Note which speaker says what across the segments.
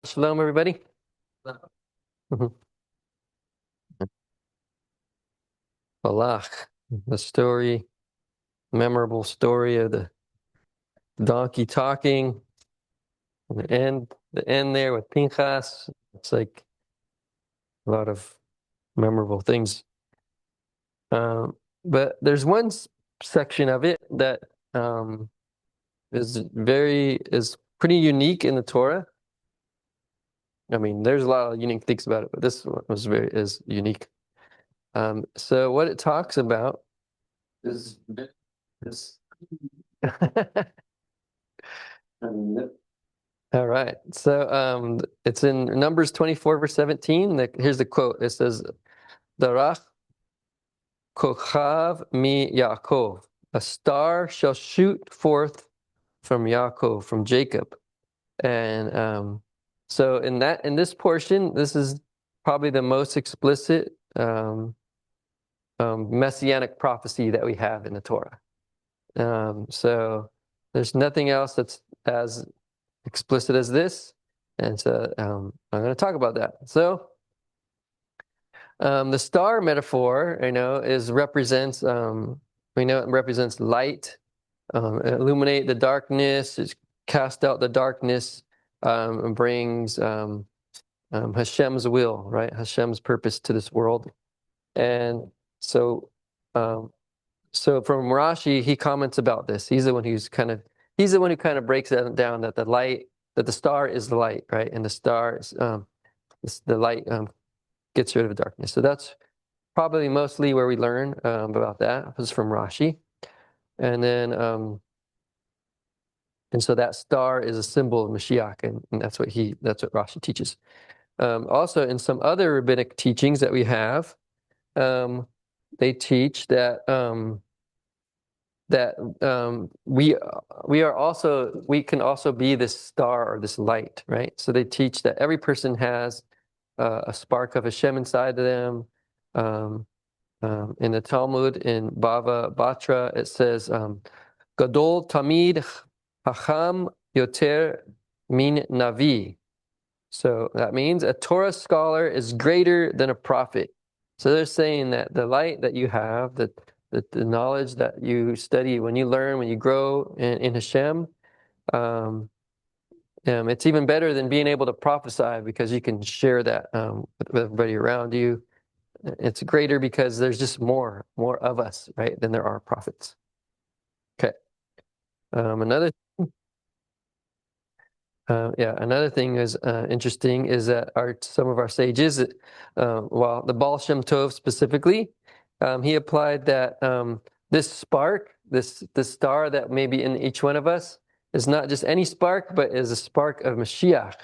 Speaker 1: Shalom, everybody. Mhm. Balak, the story, memorable story of the donkey talking. And the end there with Pinchas. It's like a lot of memorable things. But there's one section of it that is pretty unique in the Torah. I mean, there's a lot of unique things about it, but this one is unique. So what it talks about is this. All right. So it's in Numbers 24, verse 17. Here's the quote. It says, Darach kochav mi Yaakov. A star shall shoot forth from Yaakov, from Jacob. And so in this portion, this is probably the most explicit Messianic prophecy that we have in the Torah. So there's nothing else that's as explicit as this, and so I'm going to talk about that. So the star metaphor, represents we know it represents light, illuminate the darkness, cast out the darkness, and brings Hashem's will, right? Hashem's purpose to this world. And so from Rashi, he comments about this. He's the one who kind of breaks it down, that the star is the light, right? And the star is the light gets rid of darkness. So that's probably mostly where we learn about that. It was from Rashi. And then and so that star is a symbol of Mashiach, and that's what Rashi teaches. Also, in some other rabbinic teachings that we have, they teach that we can also be this star or this light, right? So they teach that every person has a spark of Hashem inside of them. In the Talmud, in Bava Batra, it says, Gadol Talmid Chacham yoter min Navi. So that means a Torah scholar is greater than a prophet. So they're saying that the light that you have, the knowledge that you study, when you learn, when you grow in Hashem, it's even better than being able to prophesy, because you can share that with everybody around you. It's greater because there's just more of us, right, than there are prophets. Okay. Another thing is interesting is that some of our sages, the Baal Shem Tov specifically, he applied that this spark, this star that may be in each one of us, is not just any spark, but is a spark of Mashiach.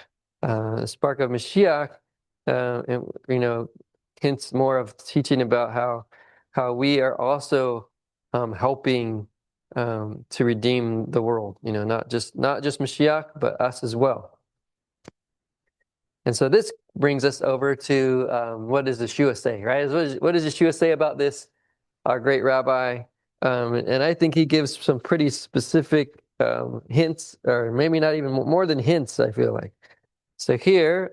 Speaker 1: The spark of Mashiach, hints more of teaching about how we are also helping to redeem the world. Not just Mashiach, but us as well. And so this brings us over to what does Yeshua say, right? What does Yeshua say about this, our great rabbi? And I think he gives some pretty specific hints, or maybe not even more than hints, I feel like. So here,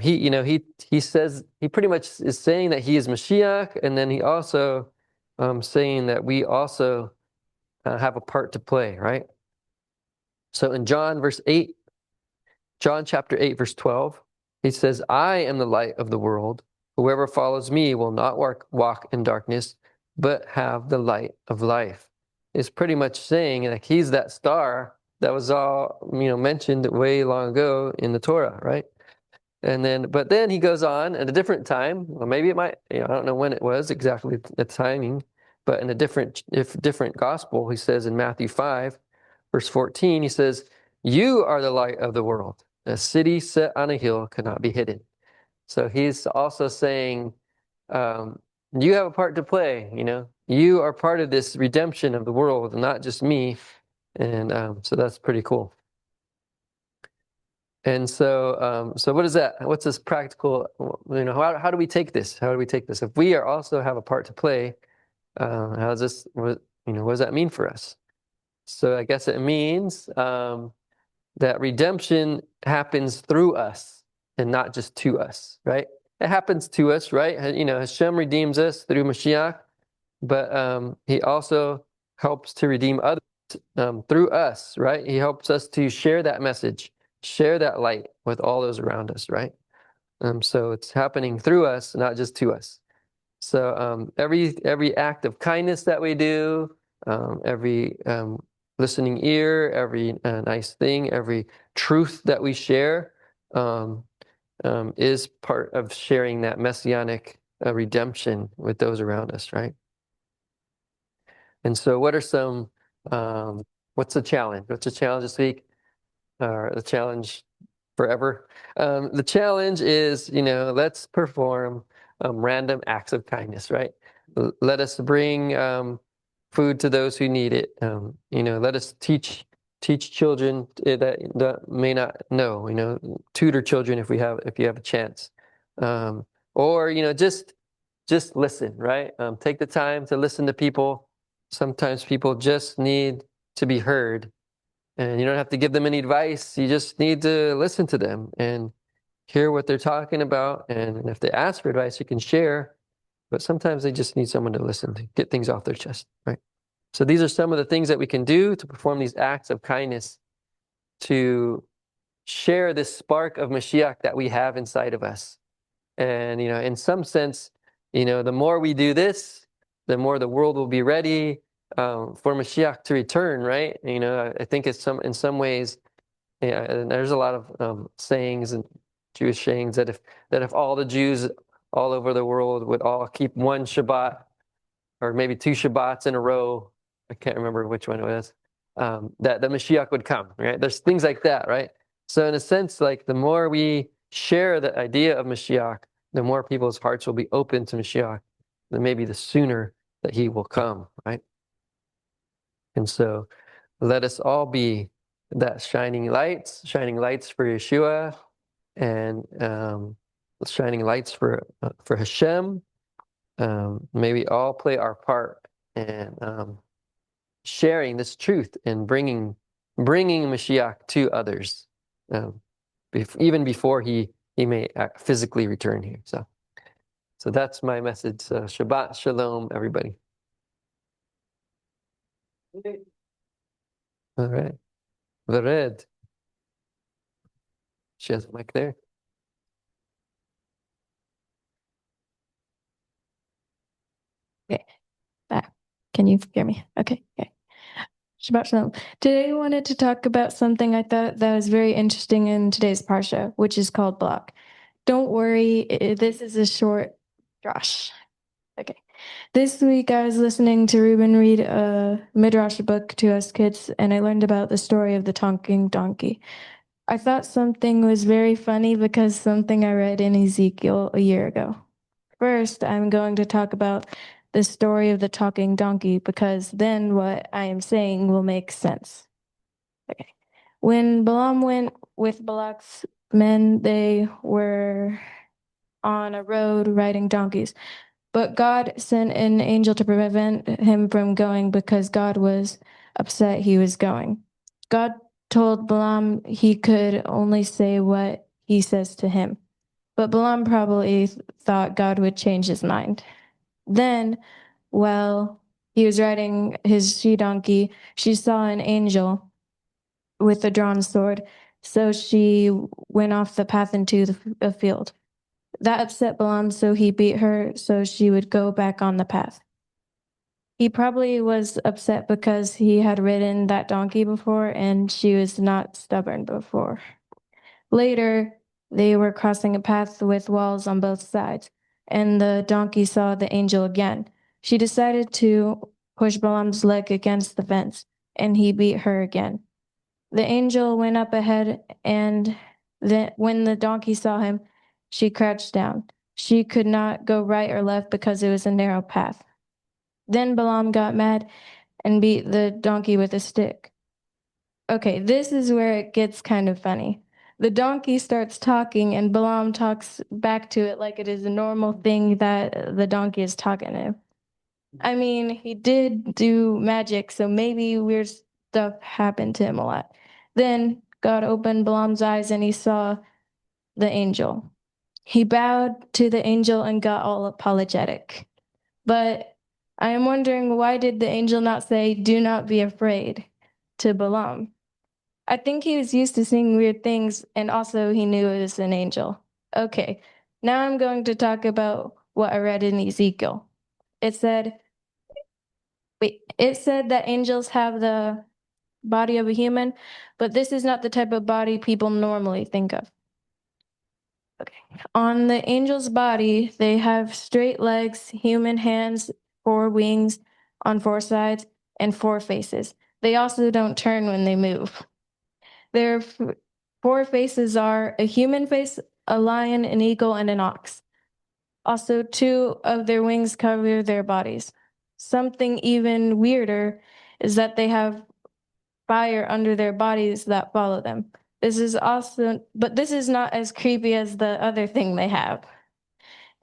Speaker 1: he says, he pretty much is saying that he is Mashiach, and then he also saying that we also have a part to play, right? So in John chapter 8, verse 12, he says, I am the light of the world. Whoever follows me will not walk in darkness, but have the light of life. It's pretty much saying that he's that star that was all mentioned way long ago in the Torah, right? But then he goes on at a different time. Well, maybe it might, I don't know when it was exactly the timing, but in a different gospel, he says in Matthew 5, verse 14, he says, you are the light of the world. A city set on a hill cannot be hidden. So he's also saying, you have a part to play, you are part of this redemption of the world, not just me. And so that's pretty cool. And so, what is that? What's this practical? How do we take this? How do we take this? If we also have a part to play, how does this? What does that mean for us? So I guess it means that redemption happens through us and not just to us, right? It happens to us, right? Hashem redeems us through Mashiach, but he also helps to redeem others through us, right? He helps us to share that message, share that light with all those around us, right? So it's happening through us, not just to us. So every act of kindness that we do, every listening ear, every nice thing, every truth that we share is part of sharing that messianic redemption with those around us, right? And so what are some, what's the challenge? What's the challenge this week? Or the challenge forever? The challenge is, let's perform random acts of kindness, right? Let us bring food to those who need it. Let us teach children that may not know. Tutor children if you have a chance, or just listen, right? Take the time to listen to people. Sometimes people just need to be heard, and you don't have to give them any advice. You just need to listen to them and hear what they're talking about. And if they ask for advice, you can share. But sometimes they just need someone to listen, to get things off their chest, right? So these are some of the things that we can do to perform these acts of kindness, to share this spark of Mashiach that we have inside of us. And, in some sense, the more we do this, the more the world will be ready for Mashiach to return, right? I think in some ways, and there's a lot of sayings and Jewish sayings that if all the Jews all over the world would all keep one Shabbat, or maybe two Shabbats in a row, I can't remember which one it was, that the Mashiach would come, right? There's things like that, right? So in a sense, like the more we share the idea of Mashiach, the more people's hearts will be open to Mashiach, then maybe the sooner that he will come, right? And so let us all be that shining lights for Yeshua, and shining lights for Hashem. May we all play our part in sharing this truth and bringing Mashiach to others, even before he may physically return here. So that's my message. Shabbat Shalom, everybody. All right. Vered. She has a mic there.
Speaker 2: Okay. Back. Can you hear me? Okay. Shabbat Shalom. Today I wanted to talk about something I thought that was very interesting in today's Parsha, which is called Balak. Don't worry, this is a short drash. Okay. This week I was listening to Ruben read a Midrash book to us kids, and I learned about the story of the talking donkey. I thought something was very funny because something I read in Ezekiel a year ago. First, I'm going to talk about the story of the talking donkey, because then what I am saying will make sense. Okay. When Balaam went with Balak's men, they were on a road riding donkeys. But God sent an angel to prevent him from going because God was upset he was going. God told Balaam he could only say what he says to him. But Balaam probably thought God would change his mind. Then, while he was riding his she-donkey, she saw an angel with a drawn sword, so she went off the path into a field. That upset Balaam, so he beat her so she would go back on the path. He probably was upset because he had ridden that donkey before and she was not stubborn before. Later, they were crossing a path with walls on both sides, and the donkey saw the angel again. She decided to push Balaam's leg against the fence, and he beat her again. The angel went up ahead, and when the donkey saw him, she crouched down. She could not go right or left because it was a narrow path. Then Balaam got mad and beat the donkey with a stick. Okay, this is where it gets kind of funny. The donkey starts talking, and Balaam talks back to it like it is a normal thing that the donkey is talking to him. I mean, he did do magic, so maybe weird stuff happened to him a lot. Then God opened Balaam's eyes and he saw the angel. He bowed to the angel and got all apologetic. But I am wondering, why did the angel not say, "Do not be afraid," to Balaam? I think he was used to seeing weird things, and also he knew it was an angel. Okay, now I'm going to talk about what I read in Ezekiel. It said that angels have the body of a human, but this is not the type of body people normally think of. Okay. On the angel's body, they have straight legs, human hands, 4 wings on 4 sides, and 4 faces. They also don't turn when they move. Their 4 faces are a human face, a lion, an eagle, and an ox. Also, 2 of their wings cover their bodies. Something even weirder is that they have fire under their bodies that follow them. This is not as creepy as the other thing they have.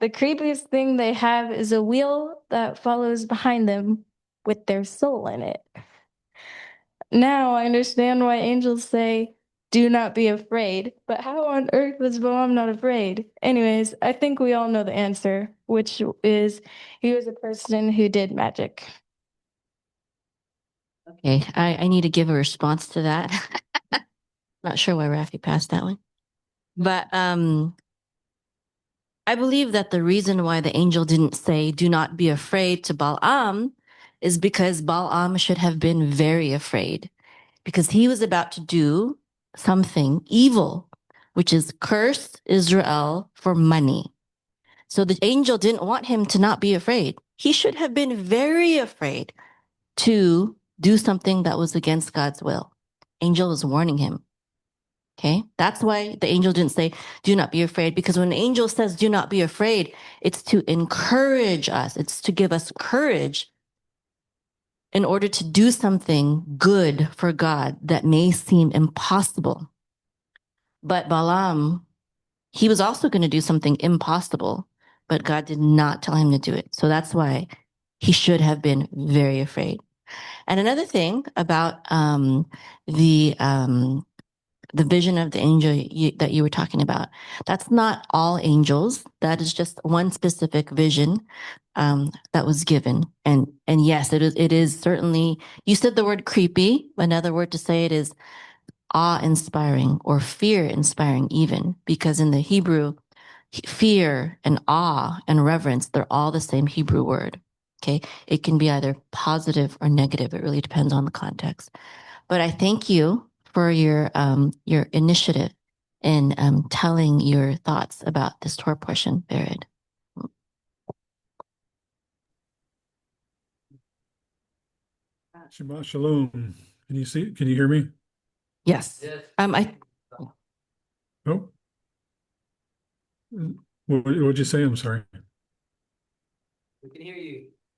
Speaker 2: The creepiest thing they have is a wheel that follows behind them with their soul in it. Now I understand why angels say, "Do not be afraid." But how on earth was Balaam not afraid? Anyways, I think we all know the answer, which is he was a person who did magic.
Speaker 3: Okay, I need to give a response to that. Not sure why Rafi passed that one. But I believe that the reason why the angel didn't say, "Do not be afraid," to Balaam is because Balaam should have been very afraid, because he was about to do something evil, which is curse Israel for money. So the angel didn't want him to not be afraid. He should have been very afraid to do something that was against God's will. Angel was warning him. Okay, that's why the angel didn't say, "Do not be afraid," because when an angel says, "Do not be afraid," it's to encourage us. It's to give us courage in order to do something good for God that may seem impossible. But Balaam, he was also going to do something impossible, but God did not tell him to do it. So that's why he should have been very afraid. And another thing about the vision of the angel that you were talking about, that's not all angels. That is just one specific vision that was given. And yes, it is certainly, you said the word creepy. Another word to say it is awe-inspiring or fear-inspiring even, because in the Hebrew, fear and awe and reverence, they're all the same Hebrew word. Okay, it can be either positive or negative. It really depends on the context. But I thank you for your initiative in telling your thoughts about this Torah portion, Bered.
Speaker 4: Shabbat shalom. Can you see? Can you hear me?
Speaker 3: Yes.
Speaker 4: Oh, what'd you say? I'm sorry.
Speaker 1: We can hear you.